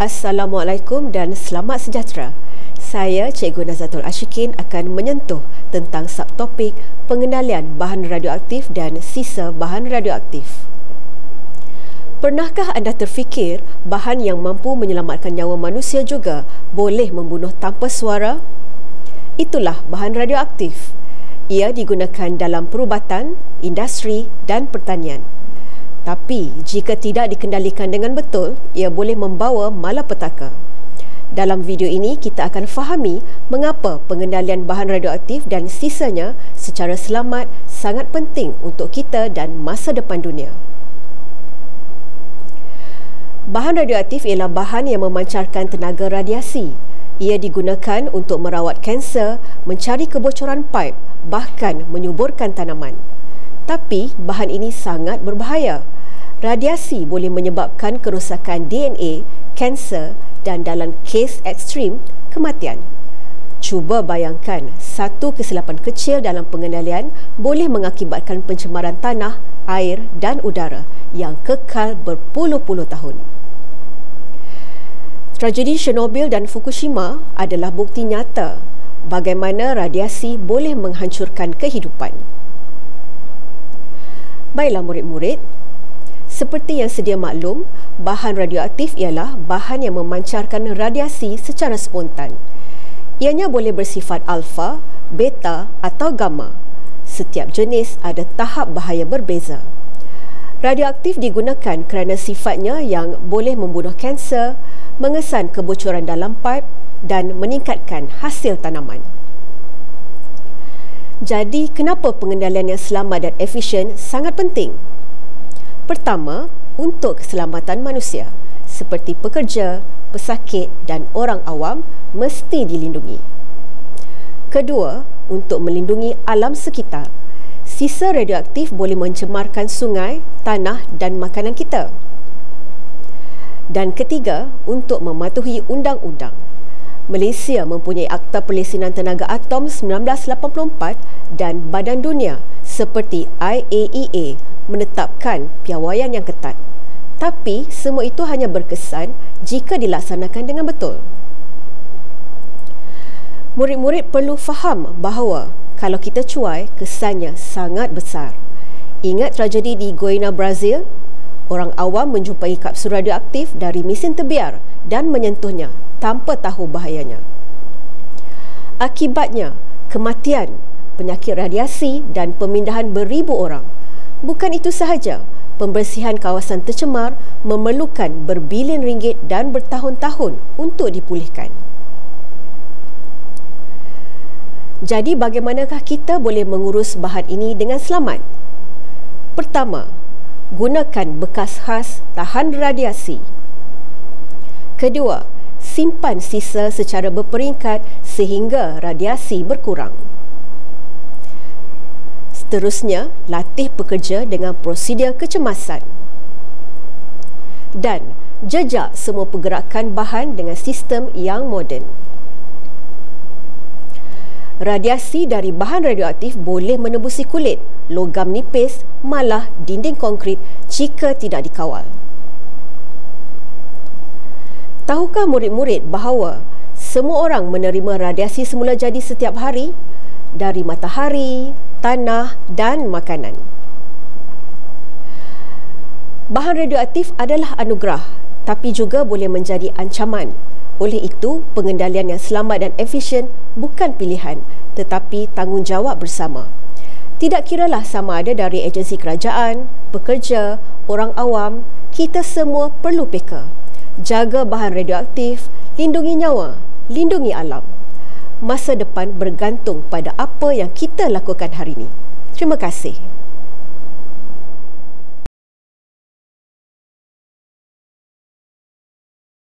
Assalamualaikum dan selamat sejahtera. Saya Cikgu Nazatul Ashikin akan menyentuh tentang subtopik pengendalian bahan radioaktif dan sisa bahan radioaktif. Pernahkah anda terfikir bahan yang mampu menyelamatkan nyawa manusia juga boleh membunuh tanpa suara? Itulah bahan radioaktif. Ia digunakan dalam perubatan, industri dan pertanian. Tapi, jika tidak dikendalikan dengan betul, ia boleh membawa malapetaka. Dalam video ini, kita akan fahami mengapa pengendalian bahan radioaktif dan sisanya secara selamat sangat penting untuk kita dan masa depan dunia. Bahan radioaktif ialah bahan yang memancarkan tenaga radiasi. Ia digunakan untuk merawat kanser, mencari kebocoran paip, bahkan menyuburkan tanaman. Tapi, bahan ini sangat berbahaya. Radiasi boleh menyebabkan kerosakan DNA, kanser dan dalam kes ekstrim, kematian. Cuba bayangkan, satu kesilapan kecil dalam pengendalian boleh mengakibatkan pencemaran tanah, air dan udara yang kekal berpuluh-puluh tahun. Tragedi Chernobyl dan Fukushima adalah bukti nyata bagaimana radiasi boleh menghancurkan kehidupan. Baiklah murid-murid, seperti yang sedia maklum, bahan radioaktif ialah bahan yang memancarkan radiasi secara spontan. Ianya boleh bersifat alfa, beta atau gamma. Setiap jenis ada tahap bahaya berbeza. Radioaktif digunakan kerana sifatnya yang boleh membunuh kanser, mengesan kebocoran dalam paip dan meningkatkan hasil tanaman. Jadi, kenapa pengendalian yang selamat dan efisien sangat penting? Pertama, untuk keselamatan manusia, seperti pekerja, pesakit dan orang awam mesti dilindungi. Kedua, untuk melindungi alam sekitar. Sisa radioaktif boleh mencemarkan sungai, tanah dan makanan kita. Dan ketiga, untuk mematuhi undang-undang. Malaysia mempunyai Akta Perlesenan Tenaga Atom 1984 dan Badan Dunia seperti IAEA menetapkan piawaian yang ketat. Tapi semua itu hanya berkesan jika dilaksanakan dengan betul. Murid-murid perlu faham bahawa kalau kita cuai, kesannya sangat besar. Ingat tragedi di Goiânia, Brazil? Orang awam menjumpai kapsul radioaktif dari mesin terbiar dan menyentuhnya tanpa tahu bahayanya. Akibatnya, kematian, penyakit radiasi dan pemindahan beribu orang. Bukan itu sahaja, pembersihan kawasan tercemar memerlukan berbilion ringgit dan bertahun-tahun untuk dipulihkan. Jadi bagaimanakah kita boleh mengurus bahan ini dengan selamat? Pertama, gunakan bekas khas tahan radiasi. Kedua, simpan sisa secara berperingkat sehingga radiasi berkurang. Seterusnya, latih pekerja dengan prosedur kecemasan. Dan jejak semua pergerakan bahan dengan sistem yang moden. Radiasi dari bahan radioaktif boleh menembusi kulit, logam nipis, malah dinding konkrit jika tidak dikawal. Tahukah murid-murid bahawa semua orang menerima radiasi semula jadi setiap hari dari matahari, tanah dan makanan? Bahan radioaktif adalah anugerah, tapi juga boleh menjadi ancaman. Oleh itu, pengendalian yang selamat dan efisien bukan pilihan, tetapi tanggungjawab bersama. Tidak kiralah sama ada dari agensi kerajaan, pekerja, orang awam, kita semua perlu peka. Jaga bahan radioaktif, lindungi nyawa, lindungi alam. Masa depan bergantung pada apa yang kita lakukan hari ini. Terima kasih.